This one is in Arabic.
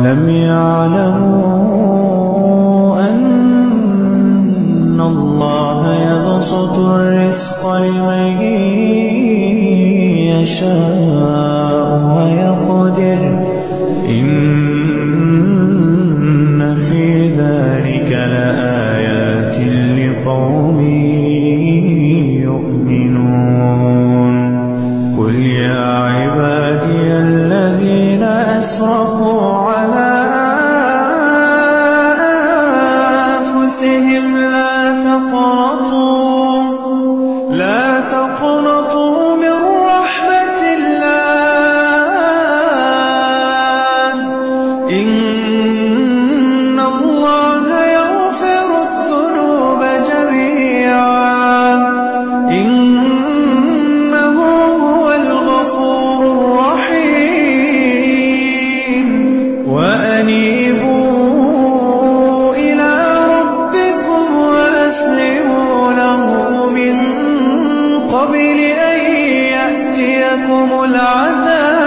أَوَلَمْ يَعْلَمُوا أَنَّ اللَّهَ يَبْسُطُ الرِّزْقَ لِمَن يَشَاءُ وَيَقْدِرُ إِنَّ فِي ذَلِكَ لَآيَاتٍ لِقَوْمٍ يُؤْمِنُونَ قُلْ يَا عِبَادِيَ الَّذِينَ أَسْرَفُوا عَلَىٰ أَنفُسِهِمْ لا تقنطوا من رحمة الله إن الله يغفر الذنوب جميعا إنه هو الغفور الرحيم وأنيبوا إلى ربكم وأسلموا له من قبل أن يأتيكم العذاب